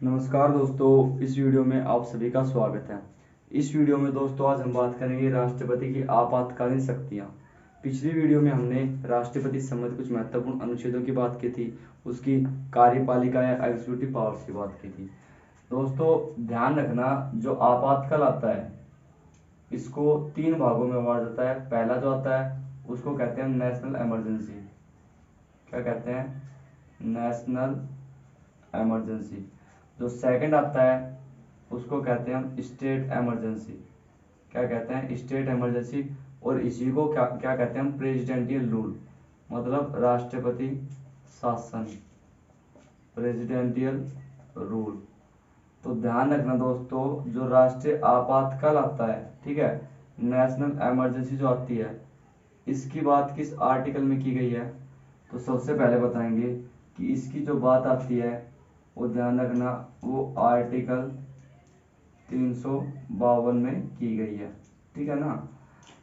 नमस्कार दोस्तों, इस वीडियो में आप सभी का स्वागत है। इस वीडियो में दोस्तों आज हम बात करेंगे राष्ट्रपति की आपातकालीन शक्तियाँ। पिछली वीडियो में हमने राष्ट्रपति संबंधित कुछ महत्वपूर्ण अनुच्छेदों की बात की थी, उसकी कार्यपालिका या एग्जीक्यूटिव पावर्स की बात की थी। दोस्तों ध्यान रखना, जो आपातकाल आता है इसको तीन भागों में बांटा जाता है। पहला जो आता है उसको कहते हैं नेशनल इमरजेंसी। क्या कहते हैं? National emergency. जो सेकंड आता है उसको कहते हैं हम स्टेट इमरजेंसी। क्या कहते हैं? State emergency. और इसी को क्या क्या कहते हैं हम? प्रेसिडेंशियल रूल, मतलब राष्ट्रपति शासन, प्रेसिडेंशियल रूल। तो ध्यान रखना दोस्तों, जो राष्ट्रीय आपातकाल आता है, ठीक है, नेशनल इमरजेंसी जो आती है, इसकी बात किस आर्टिकल में की गई है? तो सबसे पहले बताएंगे कि इसकी जो बात आती है वो ध्यान रखना, वो आर्टिकल 352 में की गई है। ठीक है ना।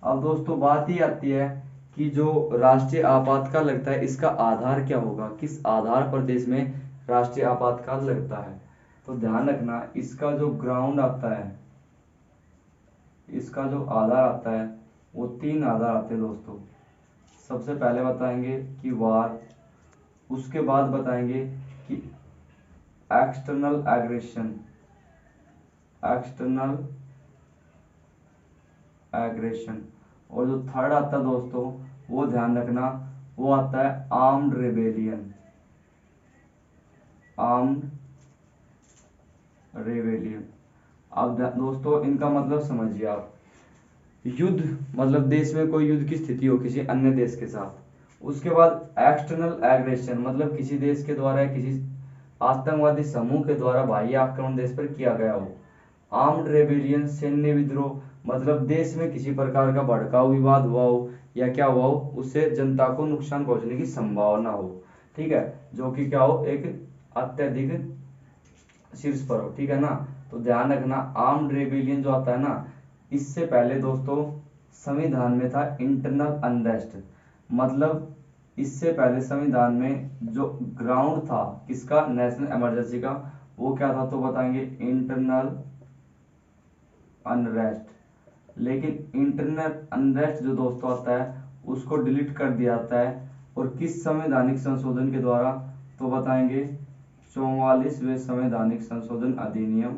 अब दोस्तों बात ही आती है कि जो राष्ट्रीय आपातकाल लगता है इसका आधार क्या होगा, किस आधार पर देश में राष्ट्रीय आपातकाल लगता है। तो ध्यान रखना, इसका जो ग्राउंड आता है, इसका जो आधार आता है वो तीन आधार आते हैं दोस्तों। सबसे पहले बताएंगे कि वार, उसके बाद बताएंगे कि एक्सटर्नल एग्रेशन, एक्सटर्नल एग्रेशन, और जो थर्ड आता है दोस्तों वो ध्यान रखना, वो आता है आर्म्ड रेबेलियन, आर्म्ड रेबेलियन। अब दोस्तों इनका मतलब समझिए आप। युद्ध मतलब देश में कोई युद्ध की स्थिति हो किसी अन्य देश के साथ। उसके बाद एक्सटर्नल एग्रेशन मतलब किसी देश के द्वारा या किसी आतंकवादी समूह के द्वारा बाह्य आक्रमण देश पर किया गया हो। आर्म्ड रेबेलियन सैन्य विद्रोह मतलब देश में किसी प्रकार का भड़काऊ विवाद हुआ हो या क्या हुआ हो, उससे जनता को नुकसान पहुंचने की संभावना हो। ठीक है, जो कि क्या हो, एक अत्यधिक शीर्ष पर हो। ठीक है ना। तो ध्यान रखना, आर्म्ड रेबेलियन जो आता है ना, इससे पहले दोस्तों संविधान में था इंटरनल अनरेस्ट। मतलब इससे पहले संविधान में जो ग्राउंड था किसका, नेशनल इमरजेंसी का, वो क्या था तो बताएंगे इंटरनल अनरेस्ट। लेकिन इंटरनल अनरेस्ट जो दोस्तों आता है उसको डिलीट कर दिया जाता है। और किस संवैधानिक संशोधन के द्वारा? तो बताएंगे 44वें संवैधानिक संशोधन अधिनियम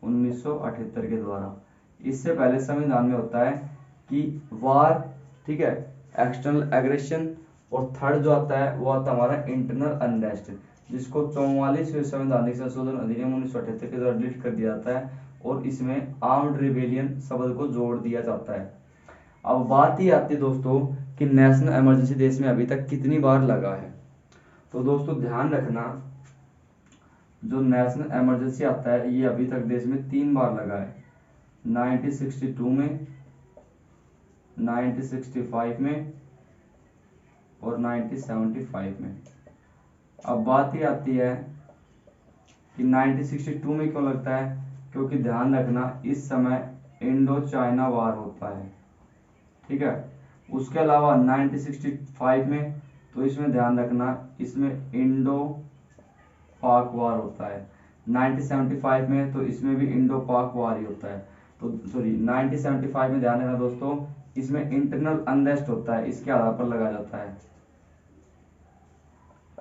1978 के द्वारा। इससे पहले संविधान में होता है कि वार, ठीक है, एक्सटर्नल एग्रेशन, और थर्ड जो आता है वो आता है हमारा इंटरनल अनरेस्ट, जिसको 44वें संवैधानिक संशोधन अधिनियम 1978 के द्वारा डिलीट कर दिया जाता है और इसमें आर्म्ड रिबेलियन शब्द को जोड़ दिया जाता है। अब बात ही आती है दोस्तों कि नेशनल इमरजेंसी देश में अभी तक कितनी बार लगा है। तो दोस्तों ध्यान रखना, जो नेशनल इमरजेंसी आता है ये अभी तक देश में 3 बार लगा है, 1962 में, 1965 में और 1975 में। अब बात ही आती है कि 1962 में क्यों लगता है, क्योंकि ध्यान रखना इस समय इंडो चाइना वार होता है। ठीक है। उसके अलावा 1965 में, तो इसमें ध्यान रखना इसमें इंडो पाक वार होता है। 1975 में तो इसमें भी इंडो पाक वार ही होता है। तो सॉरी 1975 में ध्यान रखना दोस्तों, इसमें इंटरनल अनरेस्ट होता है, इसके आधार पर लगाया जाता है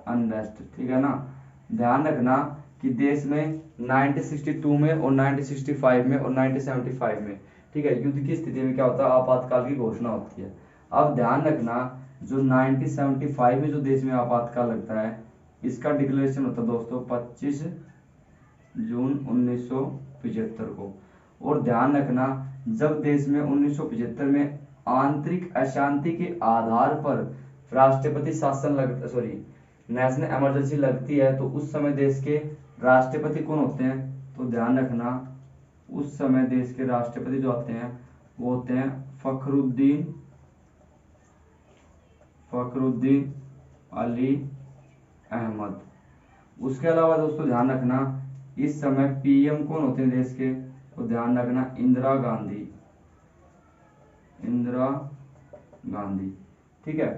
अनरेस्ट। ठीक है ना। ध्यान रखना कि देश में 1962 में और 1965 में और 1975 में, ठीक है, युद्ध की स्थिति में क्या होता है, आपातकाल की घोषणा होती है। अब ध्यान रखना, जो 1975 में जो देश में आपातकाल लगता है इसका डिक्लेरेशन होता है दोस्तों 25 जून 1975 को। और ध्यान रखना, जब देश में 1975 में आंतरिक अशांति के आधार पर राष्ट्रपति शासन लगता, सॉरी, नेशनल इमरजेंसी लगती है, तो उस समय देश के राष्ट्रपति कौन होते हैं? तो ध्यान रखना, उस समय देश के राष्ट्रपति जो होते हैं वो होते हैं फखरुद्दीन फखरुद्दीन अली अहमद। उसके अलावा दोस्तों ध्यान रखना, इस समय पीएम कौन होते हैं देश के? तो ध्यान रखना इंदिरा गांधी, इंदिरा गांधी। ठीक है।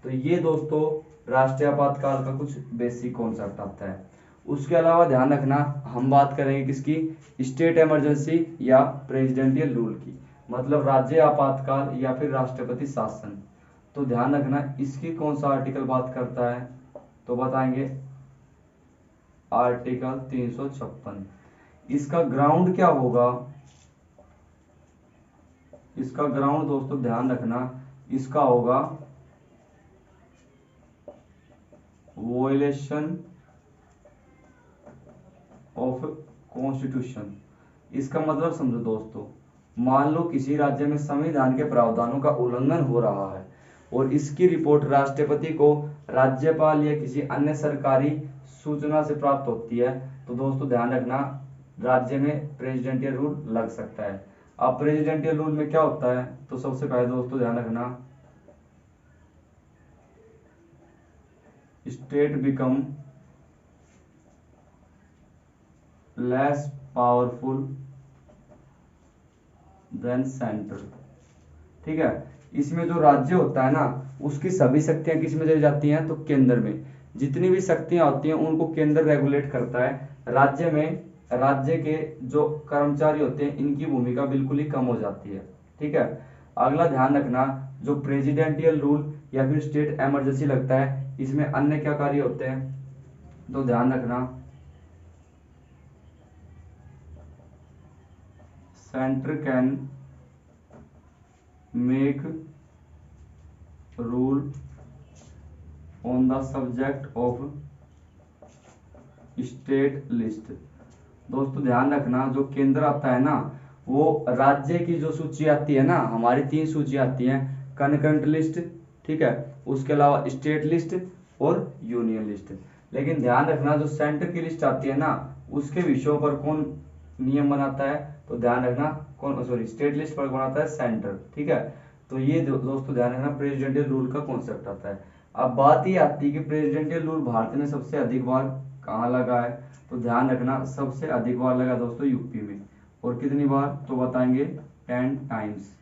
तो ये दोस्तों राष्ट्रीय आपातकाल का कुछ बेसिक कॉन्सेप्ट आता है। उसके अलावा ध्यान रखना हम बात करेंगे किसकी, स्टेट इमरजेंसी या प्रेसिडेंशियल रूल की, मतलब राज्य आपातकाल या फिर राष्ट्रपति शासन। तो ध्यान रखना इसकी कौन सा आर्टिकल बात करता है, तो बताएंगे आर्टिकल 356। इसका ग्राउंड क्या होगा, इसका ग्राउंड दोस्तों ध्यान रखना इसका होगा वोलेशन ऑफ कॉन्स्टिट्यूशन। इसका मतलब समझो दोस्तों, मान लो किसी राज्य में संविधान के प्रावधानों का उल्लंघन हो रहा है और इसकी रिपोर्ट राष्ट्रपति को, राज्यपाल या किसी अन्य सरकारी सूचना से प्राप्त होती है, तो दोस्तों ध्यान रखना राज्य में प्रेसिडेंशियल रूल लग सकता है। अब प्रेसिडेंशियल रूल में क्या होता है, तो सबसे पहले दोस्तों ध्यान रखना state become less powerful than centre. ठीक है, इसमें जो राज्य होता है ना उसकी सभी शक्तियां किस में चली जाती हैं, तो केंद्र में। जितनी भी शक्तियां होती हैं उनको केंद्र रेगुलेट करता है। राज्य में राज्य के जो कर्मचारी होते हैं इनकी भूमिका बिल्कुल ही कम हो जाती है। ठीक है, अगला ध्यान रखना जो प्रेसिडेंशियल रूल या फिर स्टेट इमरजेंसी लगता है इसमें अन्य क्या कार्य होते हैं, तो ध्यान रखना centre can make rule on the subject of state list. दोस्तों ध्यान रखना जो केंद्र आता है ना वो राज्य की जो सूची आती है ना, हमारी 3 सूची आती है, कनकरेंट लिस्ट, ठीक है, उसके अलावा स्टेट लिस्ट और यूनियन लिस्ट। लेकिन ध्यान रखना जो सेंटर की लिस्ट आती है ना उसके विषयों पर कौन नियम बनाता है, तो ध्यान रखना कौन, सॉरी, स्टेट लिस्ट पर बनाता है सेंटर। ठीक है, तो ये दोस्तों ध्यान रखना प्रेसिडेंशियल रूल का कॉन्सेप्ट आता है। अब बात ये आती है कि प्रेसिडेंशियल रूल भारत में सबसे अधिक बार कहाँ लगा है, तो ध्यान रखना सबसे अधिक बार लगा दोस्तों यूपी में। और कितनी बार, तो बताएंगे 10 टाइम्स।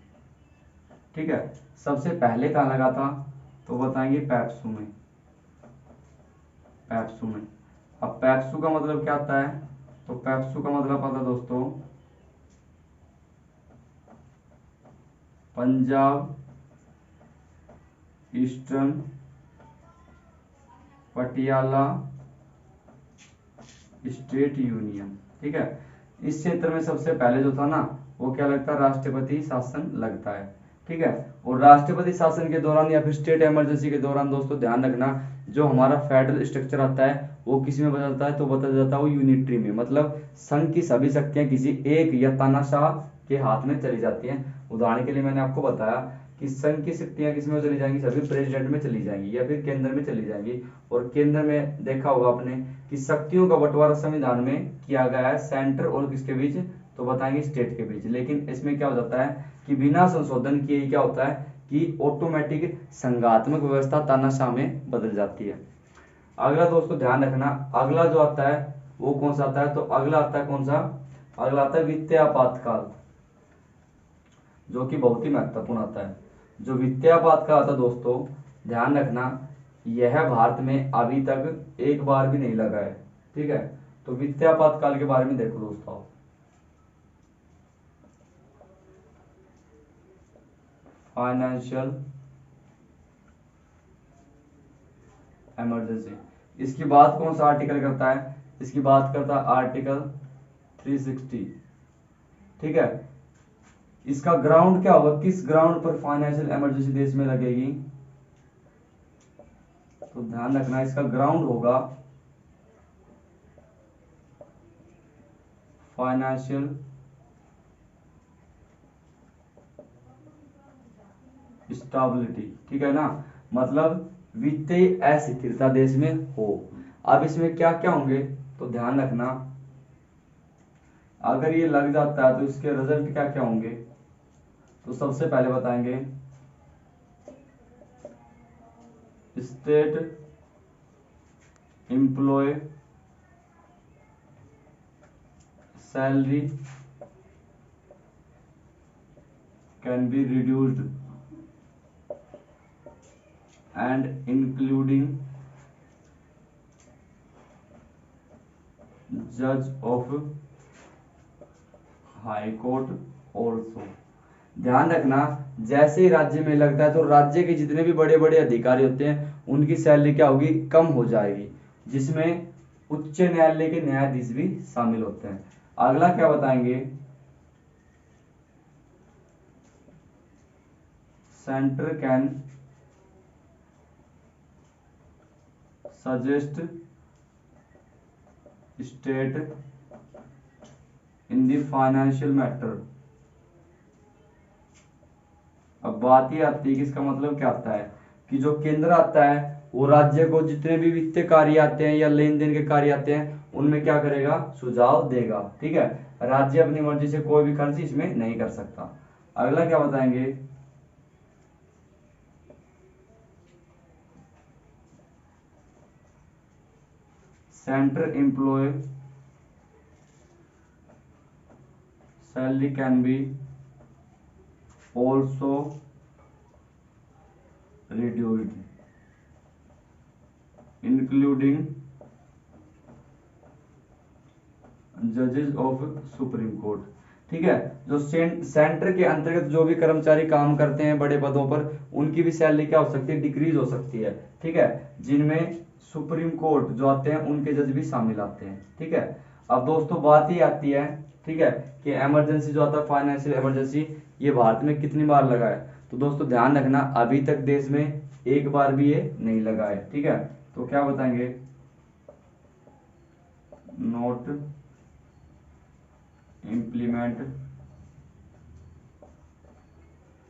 ठीक है, सबसे पहले कहाँ लगा था, तो बताएंगे पैप्सू में, पैप्सू में। अब पैप्सू का मतलब क्या आता है, तो पैप्सू का मतलब आता है दोस्तों Punjab eastern Patiala state union. ठीक है, इस क्षेत्र में सबसे पहले जो था ना वो क्या लगता है, राष्ट्रपति शासन लगता है। ठीक है, और राष्ट्रपति शासन के दौरान या फिर स्टेट इमरजेंसी के दौरान दोस्तों ध्यान रखना जो हमारा फेडरल स्ट्रक्चर आता है वो किस में बदलता है, तो बदल जाता है वो यूनिटरी में, मतलब संघ की सभी शक्तियां किसी एक या तानाशाह के हाथ में चली जाती हैं। उदाहरण के लिए मैंने आपको बताया कि संघ की शक्तियां किस में चली जाएंगी, सभी प्रेसिडेंट में चली जाएंगी या फिर केंद्र में चली जाएंगी। और केंद्र में देखा होगा आपने कि शक्तियों का बंटवारा संविधान में किया गया है सेंटर और किसके बीच, तो बताएंगे स्टेट के बीच। लेकिन इसमें क्या हो जाता है कि बिना संशोधन किए क्या होता है कि ऑटोमेटिक संघात्मक व्यवस्था तानाशाह में बदल जाती है। अगला दोस्तों ध्यान रखना अगला जो आता है वो कौन सा आता है, तो अगला आता है कौन सा, अगला आता है वित्तीय आपातकाल, जो कि बहुत ही महत्वपूर्ण आता है। जो वित्तीय आपातकाल आता है दोस्तों ध्यान रखना यह भारत में अभी तक एक बार भी नहीं लगा है। ठीक है, तो वित्तीय आपातकाल के बारे में देखो दोस्तों, फाइनेंशियल इमरजेंसी, इसकी बात कौन सा आर्टिकल करता है, इसकी बात करता है आर्टिकल 360। ठीक है, इसका ग्राउंड क्या होगा, किस ग्राउंड पर फाइनेंशियल इमरजेंसी देश में लगेगी, तो ध्यान रखना इसका ग्राउंड होगा फाइनेंशियल स्टेबिलिटी। ठीक है ना, मतलब वित्तीय अस्थिरता देश में हो। अब इसमें क्या क्या होंगे, तो ध्यान रखना अगर ये लग जाता है तो इसके रिजल्ट क्या क्या होंगे, तो सबसे पहले बताएंगे state employ salary can be reduced and including जज ऑफ हाई कोर्ट ऑल्सो। ध्यान रखना, जैसे ही राज्य में लगता है तो राज्य के जितने भी बड़े बड़े अधिकारी होते हैं उनकी सैलरी क्या होगी, कम हो जाएगी, जिसमें उच्च न्यायालय के न्यायाधीश भी शामिल होते हैं। अगला क्या बताएंगे, centre can suggest state in the financial matter. अब बात ही आती है कि इसका मतलब क्या आता है कि जो केंद्र आता है वो राज्य को जितने भी वित्तीय कार्य आते हैं या लेन देन के कार्य आते हैं उनमें क्या करेगा, सुझाव देगा। ठीक है, राज्य अपनी मर्जी से कोई भी खर्च इसमें नहीं कर सकता। अगला क्या बताएंगे, center employ salary can be also reduced including जजेस ऑफ सुप्रीम कोर्ट। ठीक है, जो सेंटर के अंतर्गत जो भी कर्मचारी काम करते हैं बड़े पदों पर उनकी भी सैलरी क्या हो सकती है, डिक्रीज हो सकती है। ठीक है, जिनमें सुप्रीम कोर्ट जो आते हैं उनके जज भी शामिल आते हैं। ठीक है, अब दोस्तों बात ही आती है, ठीक है, कि इमरजेंसी जो आता है, फाइनेंशियल इमरजेंसी, ये भारत में कितनी बार लगा है। तो दोस्तों ध्यान रखना, अभी तक देश में एक बार भी ये नहीं लगा है। ठीक है, तो क्या बताएंगे, नोट इम्प्लीमेंट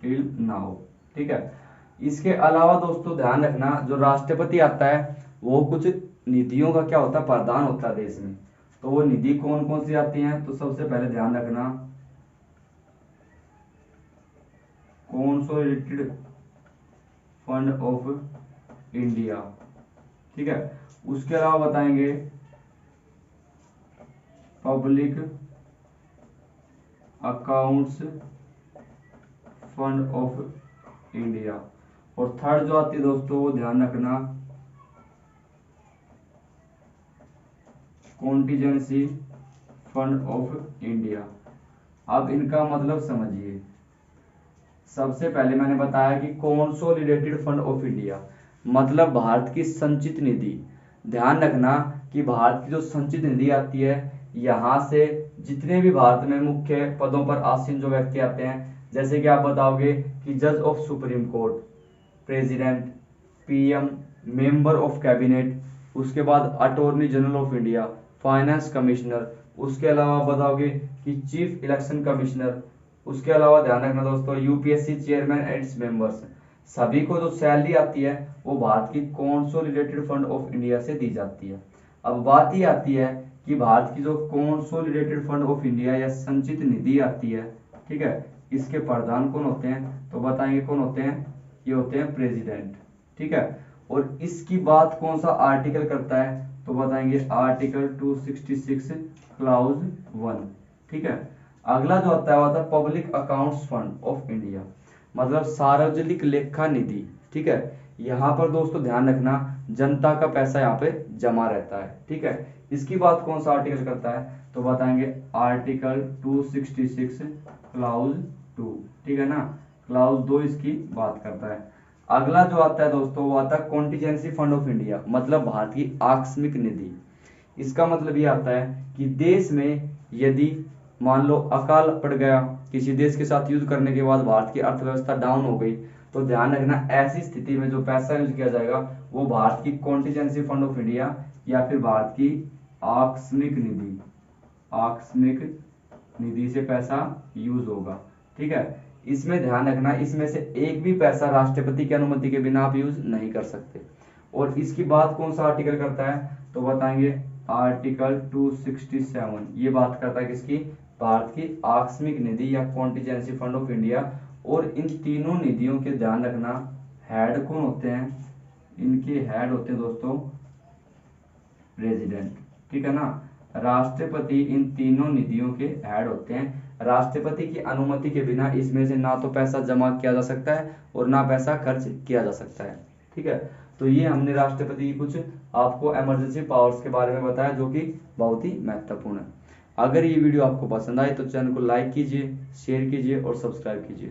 टिल नाउ। ठीक है, इसके अलावा दोस्तों ध्यान रखना, जो राष्ट्रपति आता है वो कुछ निधियों का क्या होता है, प्रदान होता है देश में। तो वो निधि कौन कौन सी आती हैं, तो सबसे पहले ध्यान रखना, कंसोलिडेटेड फंड ऑफ इंडिया। ठीक है, उसके अलावा बताएंगे public accounts fund of India. और थर्ड जो आती है दोस्तों वो ध्यान रखना, कॉन्टीजेंसी फंड ऑफ इंडिया। अब इनका मतलब समझिए, सबसे पहले मैंने बताया कि कंसोलिडेटेड फंड ऑफ इंडिया मतलब भारत की संचित निधि। ध्यान रखना कि भारत की जो संचित निधि आती है, यहाँ से जितने भी भारत में मुख्य पदों पर आसीन जो व्यक्ति आते हैं, जैसे कि आप बताओगे कि जज of supreme court, president, PM, member of cabinet, उसके बाद attorney general of India, finance commissioner, उसके अलावा बताओगे कि चीफ इलेक्शन कमिश्नर, उसके अलावा ध्यान रखना दोस्तों UPSC chairman and its members, सभी को जो सैलरी आती है वो भारत की कंसोलिडेटेड फंड ऑफ इंडिया से दी जाती है। अब बात ही आती है कि भारत की जो कंसोलिडेटेड फंड ऑफ इंडिया या संचित निधि आती है, ठीक है, इसके प्रधान कौन होते हैं, तो बताएंगे कौन होते हैं, ये होते हैं प्रेसिडेंट। ठीक है, और इसकी बात कौन सा आर्टिकल करता है, तो बताएंगे आर्टिकल 266 क्लाउज 1। ठीक है, अगला जो आता है वो आता है public accounts fund of India मतलब सार्वजनिक लेखा निधि। ठीक है, यहाँ पर दोस्तों ध्यान रखना जनता का पैसा यहाँ पे जमा रहता है। ठीक है, इसकी बात कौन सा आर्टिकल करता है, तो बताएंगे आर्टिकल 266 क्लाउज 2। ठीक है ना, क्लाउज 2 इसकी बात करता है। अगला जो आता है दोस्तों वो आता है कॉन्टीजेंसी फंड ऑफ इंडिया मतलब भारत की आकस्मिक निधि। इसका मतलब ये आता है कि देश में यदि मान लो अकाल पड़ गया, किसी देश के साथ युद्ध करने के बाद भारत की अर्थव्यवस्था डाउन हो गई, तो ध्यान रखना ऐसी स्थिति में जो पैसा यूज किया जाएगा वो भारत की कॉन्टीजेंसी फंड ऑफ इंडिया या फिर भारत की आकस्मिक निधि से पैसा यूज होगा। ठीक है, इसमें ध्यान रखना इसमें से एक भी पैसा राष्ट्रपति की अनुमति के बिना आप यूज नहीं कर सकते। और इसकी बात कौन सा आर्टिकल करता है, तो बताएंगे आर्टिकल 267। ये बात करता है किसकी, भारत की आकस्मिक निधि या कॉन्टीजेंसी फंड ऑफ इंडिया। और इन तीनों निधियों के ध्यान रखना हेड कौन होते हैं, इनके हेड होते हैं दोस्तों प्रेसिडेंट। ठीक है ना, राष्ट्रपति इन तीनों निधियों के हेड होते हैं। राष्ट्रपति की अनुमति के बिना इसमें से ना तो पैसा जमा किया जा सकता है और ना पैसा खर्च किया जा सकता है। ठीक है, तो ये हमने राष्ट्रपति की कुछ आपको इमरजेंसी पावर्स के बारे में बताया, जो कि बहुत ही महत्वपूर्ण है। अगर ये वीडियो आपको पसंद आए तो चैनल को लाइक कीजिए, शेयर कीजिए और सब्सक्राइब कीजिए।